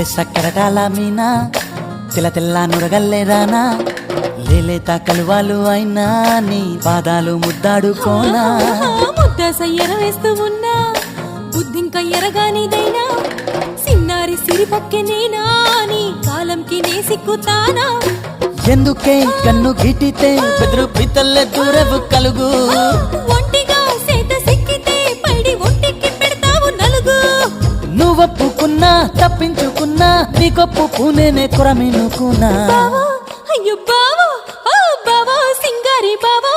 లేలే సక్కరటాల మీనా తెల్ల తెల్ల నురగల్లే రానా లేలేత కలువాలు అయినా నీ పాదాలు ముద్దాడుకోనా ముద్ద సయ్యర వేస్తూ ఉన్నా బుద్ధింక ఎరగానిదైనా సిన్నారి సిరిపక్కె నేనా నీ కాలంకి నే సిక్కుతానా ఎందుకే కన్ను గిటితే బెదురు పితల్లే దూరవు కలుగు ఒంటిగా సేత సిక్కితే పైడి ఒంటికి పెడతావు నలుగు నువ్వొప్పుకున్నా తప్పించుకున్నా నీకొప్పు పూనేనే కొరమినుకున్నా బావో అయ్యో బావో ఓ బావో సింగారి బావో